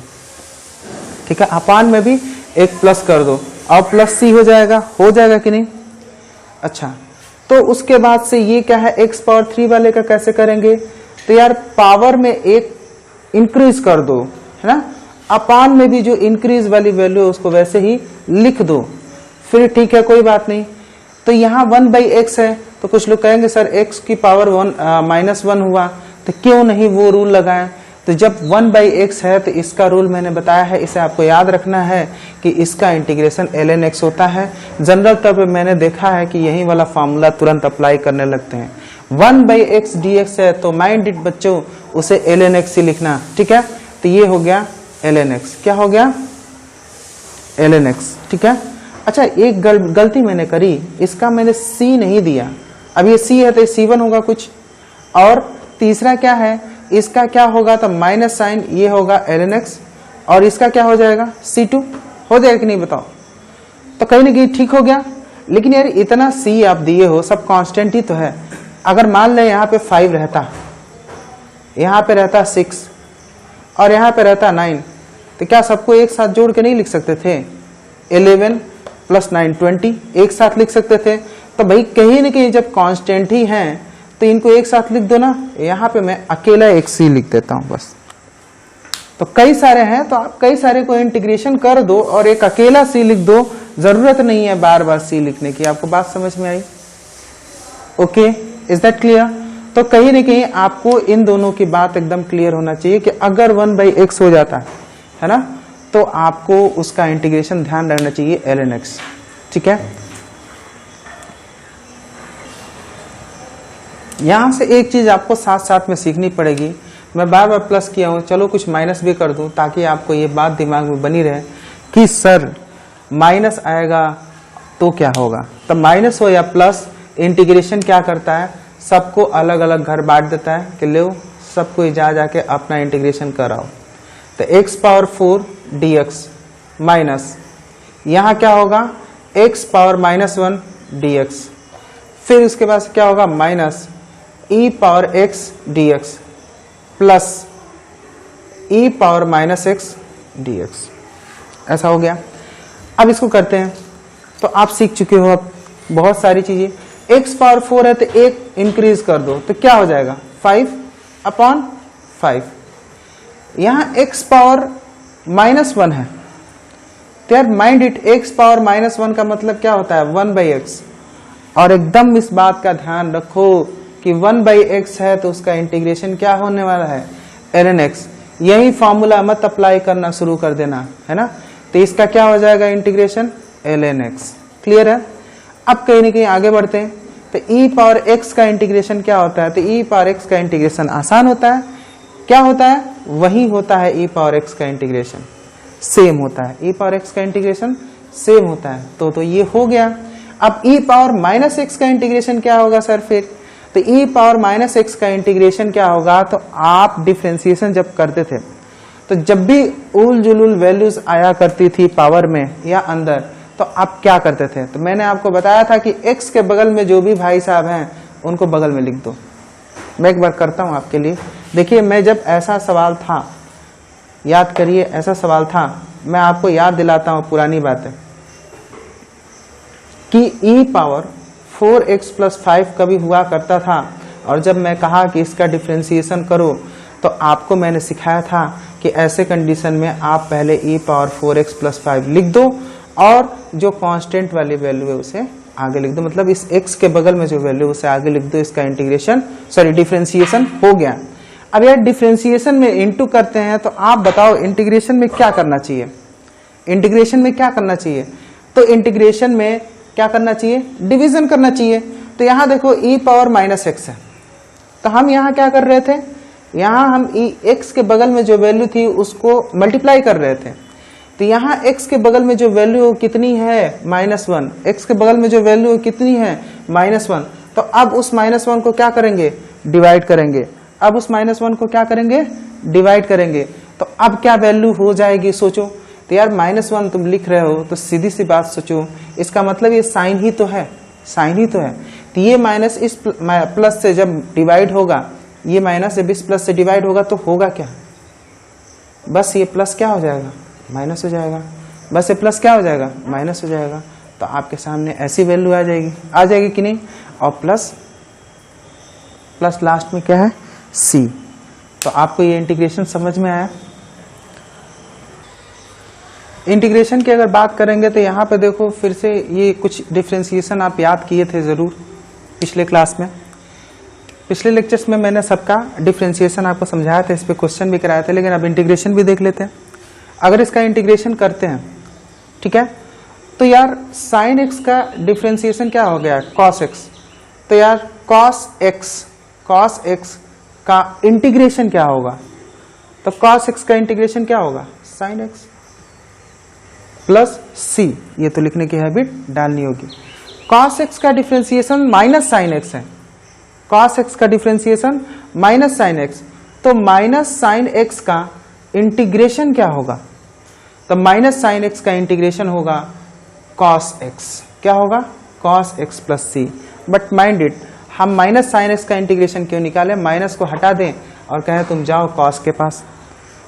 ठीक है, अपान में भी 1 प्लस कर दो और प्लस c हो जाएगा कि नहीं। अच्छा, तो उसके बाद से ये क्या है, x पावर 3 वाले का कैसे करेंगे, तो यार पावर में 1 इंक्रीज कर दो, है ना। अपान में भी जो इंक्रीज वाली वैल्यू है उसको वैसे ही लिख दो, फिर ठीक है, कोई बात नहीं। तो यहाँ 1/x है, तो कुछ लोग कहेंगे सर x की पावर -1 हुआ, तो क्यों नहीं वो रूल लगाएं। तो जब 1/x है तो इसका रूल मैंने बताया है, इसे आपको याद रखना है कि इसका इंटीग्रेशन ln x होता है। जनरल तौर पे मैंने देखा है कि यही वाला फार्मूला तुरंत अप्लाई करने लगते हैं। 1/x dx है तो माइंड इट बच्चों उसे ln x ही लिखना, ठीक है। तो ये हो गया ln x, क्या हो गया, ln x, ठीक है। अच्छा, एक गलती मैंने करी, इसका मैंने c नहीं दिया। अब ये c है तो c1 होगा कुछ, और तीसरा क्या है, इसका क्या होगा, तो माइनस साइन, ये होगा ln x, और इसका क्या हो जाएगा, c2 हो जाएगा कि नहीं बताओ। तो कहीं ना कहीं ठीक हो गया। लेकिन यार इतना c आप दिए हो, सब कांस्टेंट ही तो है। अगर मान लें यहाँ पे 5 रहता, यहाँ पे रहता 6 और यहाँ पे रहता 9, तो क्या सबको एक साथ जोड़ के नहीं लिख सकते थे, 11 + 9 20 एक साथ लिख सकते थे। तो भाई कहीं ना कहीं जब कांस्टेंट ही हैं तो इनको एक साथ लिख दो ना। यहाँ पे मैं अकेला एक सी लिख देता हूँ बस। तो कई सारे हैं तो आप कई सारे को इंटीग्रेशन कर दो और एक अकेला सी लिख दो, जरूरत नहीं है बार बार सी लिखने की। आपको बात समझ में आई? Okay, is that clear? तो कहीं ना कहीं आपको इन दोनों की बात एकदम क्लियर होना चाहिए कि अगर 1/x हो जाता है ना, तो आपको उसका इंटीग्रेशन ध्यान रखना चाहिए ln x, ठीक है। यहां से एक चीज आपको साथ साथ में सीखनी पड़ेगी। मैं बार बार प्लस किया हूं, चलो कुछ माइनस भी कर दूं ताकि आपको ये बात दिमाग में बनी रहे कि सर माइनस आएगा तो क्या होगा। तो माइनस हो या प्लस, इंटीग्रेशन क्या करता है, सबको अलग अलग घर बांट देता है कि लो सबको जा जाके अपना इंटीग्रेशन कराओ। तो x पावर 4 dx माइनस यहाँ क्या होगा, x पावर -1 dx, फिर उसके बाद क्या होगा minus e power x dx plus e power -x dx। ऐसा हो गया। अब इसको करते हैं। तो आप सीख चुके हो अब बहुत सारी चीजें। x पावर 4 है तो 1 इंक्रीज कर दो तो क्या हो जाएगा 5/5। यहां x पावर -1 है तो यार माइंड इट, x पावर -1 का मतलब क्या होता है 1/x। और एकदम इस बात का ध्यान रखो कि 1/x है तो उसका इंटीग्रेशन क्या होने वाला है ln x। यही फॉर्मूला मत अप्लाई करना शुरू कर देना, है ना। तो इसका क्या हो जाएगा इंटीग्रेशन ln x। क्लियर है? अब कहीं ना कहीं आगे बढ़ते हैं। तो e पावर x का इंटीग्रेशन क्या होता है, तो e पावर x का इंटीग्रेशन आसान होता है। क्या होता है, वही होता है e पावर x का इंटीग्रेशन, सेम होता है, e पावर x का इंटीग्रेशन सेम होता है। तो ये हो गया। अब e पावर माइनस x का इंटीग्रेशन क्या होगा सर फिर, तो e पावर माइनस x का इंटीग्रेशन क्या होगा, तो आप डिफरेंशिएशन जब करते थे तो जब भी उल जुलूल वैल्यूज आया करती थी पावर में या अंदर, तो आप क्या करते थे, तो मैंने आपको बताया था कि x के बगल में जो भी भाई साहब हैं उनको बगल में लिख दो। मैं एक बार करता हूं आपके लिए, देखिए मैं जब ऐसा सवाल था, याद करिए ऐसा सवाल था, मैं आपको याद दिलाता हूं पुरानी बातें कि e पावर 4x प्लस 5 कभी हुआ करता था, और जब मैं कहा कि इसका डिफरेंशिएशन करो तो आपको मैंने सिखाया था कि ऐसे कंडीशन में आप पहले e पावर 4x प्लस 5 लिख दो और जो कांस्टेंट वाली वैल्यू है उसे आगे लिख दो, मतलब इस x के बगल में जो वैल्यू उसे आगे लिख दो, इसका इंटीग्रेशन डिफरेंशिएशन हो गया। अब यार डिफरेंशिएशन में इनटू करते हैं, तो आप बताओ इंटीग्रेशन में क्या करना चाहिए, इंटीग्रेशन में क्या करना चाहिए, तो इंटीग्रेशन में क्या करना चाहिए, डिवीजन करना चाहिए। तो यहां देखो e पावर माइनस x है, तो हम यहां क्या कर रहे थे, यहां हम x के बगल में जो वैल्यू थी उसको मल्टीप्लाई कर रहे थे। तो यहाँ x के बगल में जो वैल्यू कितनी है -1, x के बगल में जो वैल्यू कितनी है -1, तो अब उस -1 को क्या करेंगे, डिवाइड करेंगे। अब उस -1 को क्या करेंगे, डिवाइड करेंगे। तो अब क्या वैल्यू हो जाएगी सोचो, तो यार -1 तुम लिख रहे हो तो सीधी सी बात सोचो, इसका मतलब ये साइन ही तो है, साइन ही तो है। तो ये माइनस इस प्लस से जब डिवाइड होगा, ये माइनस जब इस प्लस से डिवाइड होगा तो होगा क्या, बस ये प्लस क्या हो जाएगा, माइनस हो जाएगा, बस ये प्लस क्या हो जाएगा, माइनस हो जाएगा। तो आपके सामने ऐसी वैल्यू आ जाएगी कि नहीं, और प्लस प्लस लास्ट में क्या है, c। तो आपको ये इंटीग्रेशन समझ में आया। इंटीग्रेशन की अगर बात करेंगे तो यहाँ पे देखो फिर से ये कुछ डिफरेंशिएशन आप याद किए थे जरूर पिछले क्लास में, पिछले लेक्चर्स में मैंने सबका डिफरेंशिएशन आपको समझाया था, इस पे क्वेश्चन भी कराए थे, लेकिन अब इंटीग्रेशन भी देख लेते हैं। अगर इसका इंटीग्रेशन करते हैं, ठीक है, तो यार साइन एक्स का डिफरेंशिएशन क्या हो गया, कॉस एक्स। तो यार कॉस एक्स का इंटीग्रेशन क्या होगा, तो कॉस एक्स का इंटीग्रेशन क्या होगा, साइन एक्स प्लस सी। ये तो लिखने की हैबिट डालनी होगी। कॉस एक्स का डिफरेंशिएशन माइनस साइन एक्स है, कॉस एक्स का डिफरेंशिएशन माइनस साइन एक्स, तो माइनस साइन एक्स का इंटीग्रेशन क्या होगा, तो माइनस साइन एक्स का इंटीग्रेशन होगा कॉस एक्स, क्या होगा, cos X plus C. But mind it, हम माइनस साइन एक्स का इंटीग्रेशन क्यों निकालें, माइनस को हटा दें और कहें तुम जाओ कॉस के पास,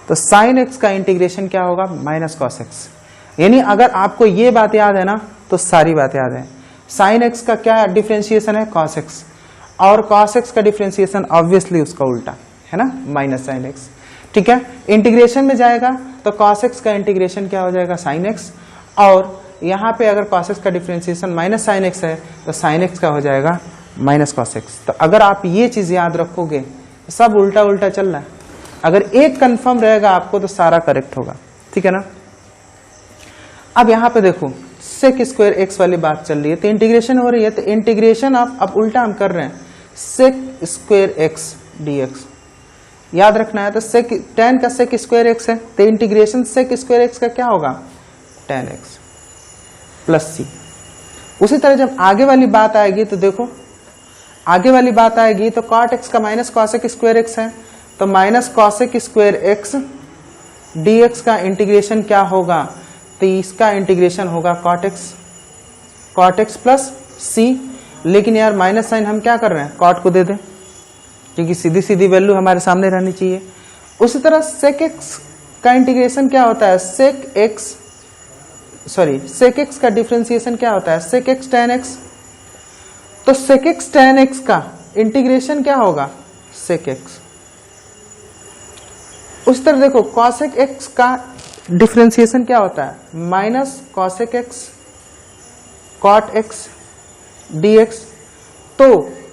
तो साइन एक्स का इंटीग्रेशन क्या होगा, माइनस कॉस एक्स। यानी अगर आपको ये बात याद है ना तो सारी बात याद है। साइन एक्स का क्या डिफरेंशिएशन है, कॉस एक्स, और कॉस एक्स का डिफरेंशिएशन ऑब्वियसली उसका उल्टा है ना, माइनस साइन एक्स। ठीक है, इंटीग्रेशन में जाएगा तो कॉस एक्स का इंटीग्रेशन क्या हो जाएगा, साइन एक्स, और यहाँ पे अगर कॉस एक्स का डिफरेंशिएशन माइनस साइन एक्स है तो साइन एक्स का हो जाएगा माइनस कॉस एक्स। तो अगर आप ये चीज याद रखोगे, सब उल्टा उल्टा चल रहा है, अगर एक कंफर्म रहेगा आपको तो सारा करेक्ट होगा, ठीक है ना। अब यहाँ पे देखो सेक स्क्वायर एक्स वाली बात चल रही है, तो इंटीग्रेशन हो रही है, तो इंटीग्रेशन आप अब उल्टा हम कर रहे हैं, सेक स्क्वायर एक्स डीएक्स याद रखना है। तो सेक tan का सेक स्क्वायर एक्स है, तो इंटीग्रेशन सेक स्क्वायर एक्स का क्या होगा, tan एक्स प्लस सी। उसी तरह जब आगे वाली बात आएगी तो देखो आगे वाली बात आएगी तो cot x का माइनस कॉसेक स्क्वायर एक्स है, तो minus cosec square x dx का इंटीग्रेशन क्या होगा, तो इसका इंटीग्रेशन होगा cot x प्लस सी। लेकिन यार माइनस साइन हम क्या कर रहे हैं, cot को दे दें क्योंकि सीधी सीधी वैल्यू हमारे सामने रहनी चाहिए। उसी तरह sec x का इंटीग्रेशन क्या होता है, sec x का डिफरेंशिएशन क्या होता है, sec x tan x, तो sec x tan x का इंटीग्रेशन क्या होगा, sec x। उस तरह देखो cosec x का डिफरेंशिएशन क्या होता है, minus cosec x cot x dx।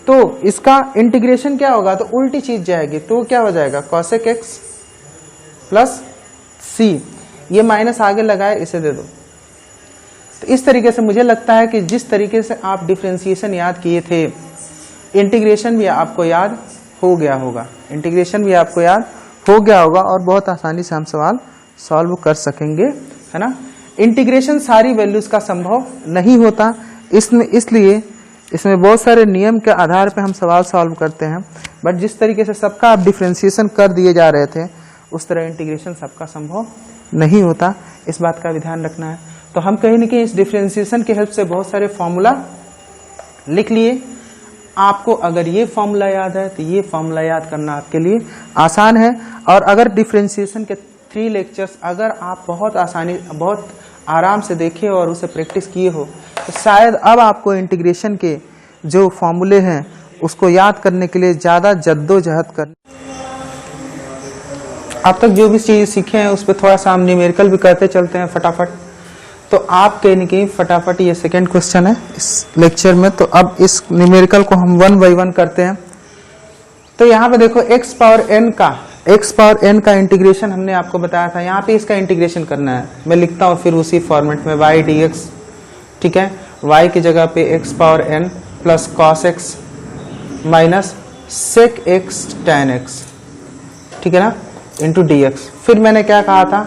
तो इसका इंटीग्रेशन क्या होगा, तो उल्टी चीज जाएगी, तो क्या हो जाएगा cosec x प्लस सी। ये माइनस आगे लगाए, इसे दे दो। तो इस तरीके से मुझे लगता है कि जिस तरीके से आप डिफरेंशिएशन याद किए थे, इंटीग्रेशन भी आपको याद हो गया होगा, इंटीग्रेशन भी आपको याद हो गया होगा और बहुत आसानी से हम सवाल सॉल्व कर सकेंगे, है ना। इंटीग्रेशन सारी वैल्यूज का संभव नहीं होता, इसलिए इसमें बहुत सारे नियम के आधार पे हम सवाल सॉल्व करते हैं, बट जिस तरीके से सबका आप डिफ्रेंशिएशन कर दिए जा रहे थे उस तरह इंटीग्रेशन सबका संभव नहीं होता, इस बात का भी ध्यान रखना है। तो हम कहीं न कहीं इस डिफ्रेंशिएशन की हेल्प से बहुत सारे फॉर्मूला लिख लिए। आपको अगर ये फॉर्मूला याद है तो ये फॉर्मूला याद करना आपके लिए आसान है, और अगर डिफ्रेंशिएशन के 3 लेक्चर्स अगर आप बहुत आराम से देखे और उसे प्रैक्टिस किए हो तो शायद अब आपको इंटीग्रेशन के जो फॉर्मूले हैं उसको याद करने के लिए ज़्यादा जद्दोजहद करनी। अब तक जो भी चीज़ सीखे हैं उस पर थोड़ा सा हम न्यूमेरिकल भी करते चलते हैं फटाफट। तो आप कहीं न कहीं फटाफट, ये सेकंड क्वेश्चन है इस लेक्चर में, तो अब इस न्यूमेरिकल को हम 1 बाय 1 करते हैं। तो यहाँ पे देखो x पावर n का इंटीग्रेशन हमने आपको बताया था, यहाँ पे इसका इंटीग्रेशन करना है। मैं लिखता हूँ फिर उसी फॉर्मेट में y dx, ठीक है। y की जगह पे x power n plus cos x minus sec x tan x, ठीक है ना, इंटू dx। फिर मैंने क्या कहा था,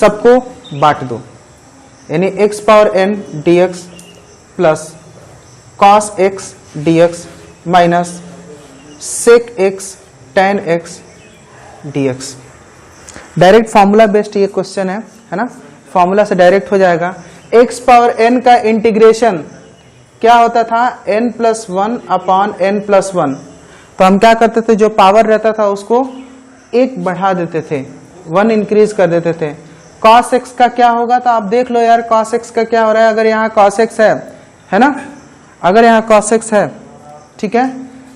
सबको बांट दो, यानी x power n dx plus cos x dx minus sec x tan x dx। Direct formula based ये क्वेश्चन है ना, फॉर्मूला से डायरेक्ट हो जाएगा। x पावर n का इंटीग्रेशन क्या होता था, n plus 1 upon n plus 1। तो हम क्या करते थे, जो पावर रहता था उसको 1 बढ़ा देते थे, 1 इंक्रीज कर देते थे। cos x का क्या होगा, तो आप देख लो यार cos x का क्या हो रहा है। अगर यहाँ cos x है ना, अगर यहाँ cos x है, ठीक है,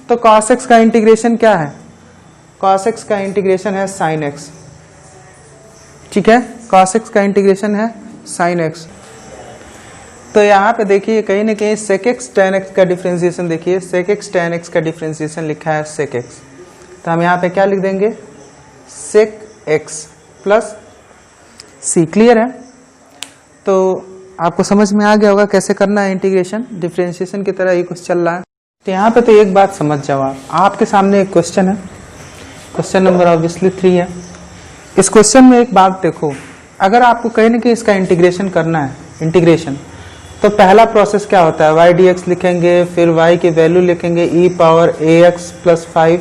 तो cos x का इंटीग्रेशन क्या है, cos x का इंटीग्रेशन है sin x, ठीक है, cos x का इंटीग्रेशन है sin x। तो यहाँ पे देखिए कहीं ना कहीं sec x tan x का डिफरेंशिएशन, देखिए sec x tan x का डिफरेंशिएशन लिखा है sec x, तो हम यहाँ पे क्या लिख देंगे, sec x plus c। Clear है। तो आपको समझ में आ गया होगा कैसे करना है इंटीग्रेशन, डिफरेंशिएशन की तरह ये कुछ चल रहा है। तो यहाँ पे तो एक बात समझ जाओ आप, आपके सामने एक क्वेश्चन है, क्वेश्चन नंबर ऑब्वियसली 3 है। इस क्वेश्चन में एक बात देखो, अगर आपको कहीं ना कहीं इसका इंटीग्रेशन करना है, इंटीग्रेशन, तो पहला प्रोसेस क्या होता है, y dx लिखेंगे, फिर y की वैल्यू लिखेंगे e power ax plus 5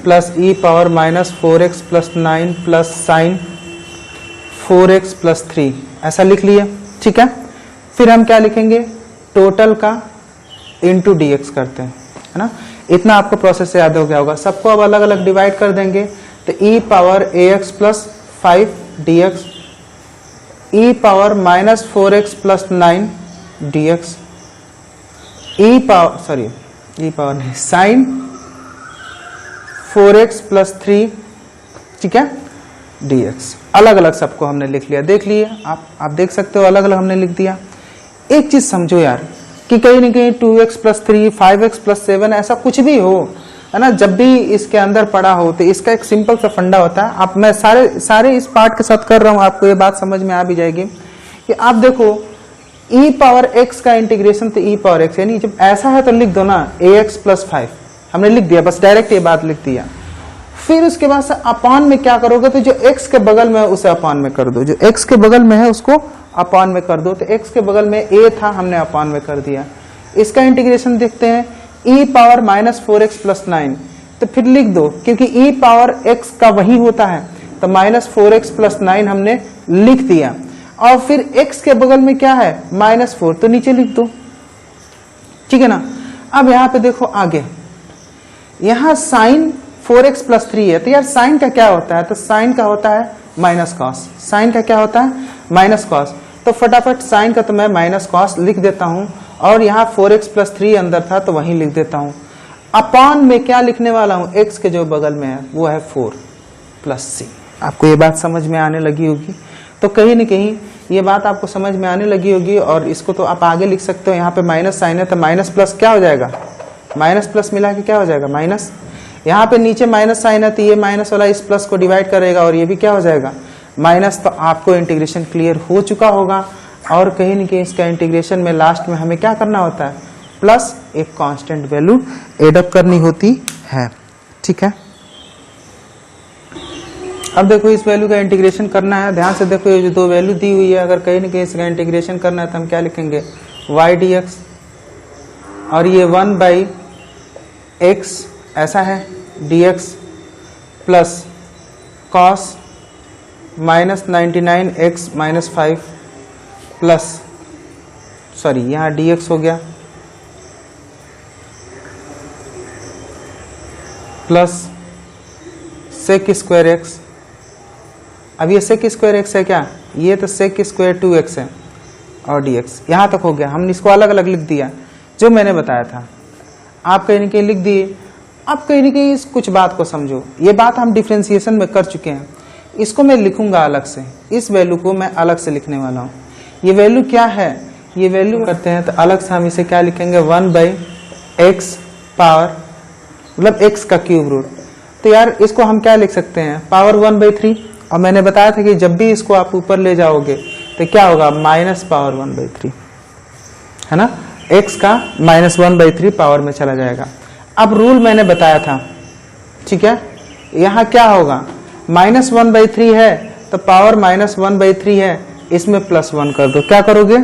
plus e power minus 4x plus 9 plus sign 4x plus 3, ऐसा लिख लिए, ठीक है। फिर हम क्या लिखेंगे, टोटल का इंटू dx करते हैं, है ना। इतना आपको प्रोसेस से याद हो गया होगा। सबको अब अलग अलग डिवाइड कर देंगे, तो e power ax plus 5 dx, e power minus 4x plus 9 dx, e power नहीं, साइन 4x प्लस 3, ठीक है, dx। अलग अलग सबको हमने लिख लिया, देख लिए आप देख सकते हो अलग अलग हमने लिख दिया। एक चीज समझो यार कि कहीं ना कहीं 2x प्लस 3, 5x प्लस 7 ऐसा कुछ भी हो, है ना, जब भी इसके अंदर पड़ा हो तो इसका एक सिंपल सा फंडा होता है। आप मैं सारे इस पार्ट के साथ कर रहा हूं, आपको ये बात समझ में आ भी जाएगी कि आप देखो e पावर x का इंटीग्रेशन, तो e पावर x, यानी जब ऐसा है तो लिख दो ना ax प्लस 5, हमने लिख दिया, बस डायरेक्ट ये बात लिख दिया। फिर उसके बाद से अपान में क्या करोगे, तो जो x के बगल में है उसे अपान में कर दो, जो x के बगल में है उसको अपान में कर दो। तो x के बगल में a था, हमने अपान में कर दिया। इसका इंटीग्रेशन देखते हैं, e power minus 4x plus 9, तो फिर लिख दो, क्योंकि e पावर x का वही होता है, तो माइनस 4x प्लस 9 हमने लिख दिया। और फिर x के बगल में क्या है, माइनस 4, तो नीचे लिख दो, ठीक है ना। अब यहाँ पे देखो आगे, यहाँ साइन 4x प्लस 3 है, तो यार साइन का क्या होता है, तो साइन का होता है माइनस कॉस, साइन का क्या होता है, माइनस कॉस। तो फटाफट साइन का तो मैं माइनस कॉस लिख देता हूँ, और यहाँ 4x प्लस 3 अंदर था तो वहीं लिख देता हूँ। अपॉन में क्या लिखने वाला हूँ, x के जो बगल में है वो है 4 प्लस c। आपको ये बात समझ में आने लगी होगी। तो कहीं न कहीं ये बात आपको समझ में आने लगी होगी, और इसको तो आप आगे लिख सकते हो। यहाँ पे माइनस साइन है तो माइनस प्लस क्या हो जाएगा, माइनस प्लस मिला के क्या हो जाएगा, माइनस। यहाँ पे नीचे माइनस साइन है तो ये माइनस वाला इस प्लस को डिवाइड करेगा और ये भी क्या हो जाएगा, माइनस। तो आपको इंटीग्रेशन क्लियर हो चुका होगा। और कहीं न कहीं इसका इंटीग्रेशन में लास्ट में हमें क्या करना होता है, प्लस एक कांस्टेंट वैल्यू एड अप करनी होती है, ठीक है। अब देखो इस वैल्यू का इंटीग्रेशन करना है, ध्यान से देखो ये जो दो वैल्यू दी हुई है, अगर कहीं ना कहीं इसका इंटीग्रेशन करना है तो हम क्या लिखेंगे, y dx, और ये 1/x ऐसा है dx plus cos -99x - 5 plus, sorry यहाँ dx हो गया, प्लस sec स्क्वायर x। अब ये sec स्क्वायर x है क्या, ये तो sec स्क्वायर 2x है और dx, यहाँ तक हो गया। हमने इसको अलग अलग लिख दिया जो मैंने बताया था, आप कहीं ना कहीं लिख दिए। अब कहीं ना कहीं इस कुछ बात को समझो, ये बात हम डिफ्रेंसिएशन में कर चुके हैं, इसको मैं लिखूंगा अलग से, इस वैल्यू को मैं अलग से लिखने वाला हूँ। ये वैल्यू क्या है, ये वैल्यू करते हैं तो अलग से हम इसे क्या लिखेंगे, 1/x पावर, मतलब x का क्यूब रूट। तो यार इसको हम क्या लिख सकते हैं, पावर 1/3। और मैंने बताया था कि जब भी इसको आप ऊपर ले जाओगे तो क्या होगा, माइनस पावर 1/3, है ना, x का -1/3 पावर में चला जाएगा। अब रूल मैंने बताया था, ठीक है, यहाँ क्या होगा, -1/3 है तो पावर -1/3 है, इसमें +1 कर दो, क्या करोगे,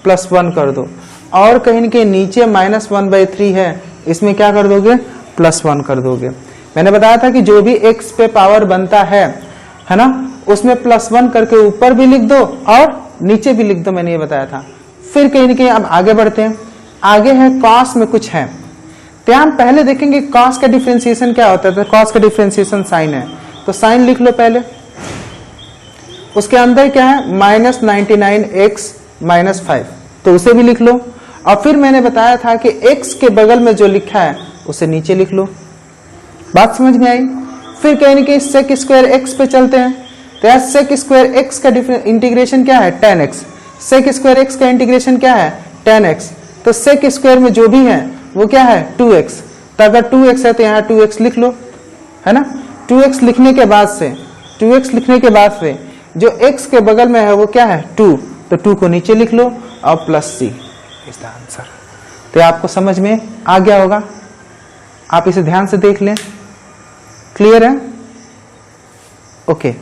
+1 कर दो। और कहीं न कहीं नीचे -1/3 है, इसमें क्या कर दोगे, +1 कर दोगे। मैंने बताया था कि जो भी x पे पावर बनता है ना, उसमें +1 करके ऊपर भी लिख दो और नीचे भी लिख दो, मैंने ये बताया था। फिर कहीं न कहीं अब आगे बढ़ते हैं, आगे है cos में कुछ है, तो हम पहले देखेंगे cos का डिफरेंशिएशन क्या होता है। तो cos का डिफरेंशिएशन साइन है, तो साइन लिख लो पहले, उसके अंदर क्या है, -99x - 5, तो उसे भी लिख लो। और फिर मैंने बताया था कि x के बगल में जो लिखा है उसे नीचे लिख लो। बात समझ में आई। फिर कहीं ना कहीं sec स्क्वायर x पे चलते हैं, तो यार sec स्क्वायर x का इंटीग्रेशन क्या है, tan x। sec square x का इंटीग्रेशन क्या है, tan x। तो sec स्क्वायर में जो भी है वो क्या है, 2x। तो अगर 2x है तो यहाँ 2x लिख लो, है ना। 2x लिखने के बाद से, 2x लिखने के बाद से जो x के बगल में है वो क्या है, 2, तो 2 को नीचे लिख लो और plus c is the answer. तो आपको समझ में आ गया होगा, आप इसे ध्यान से देख लें, क्लियर है, ओके।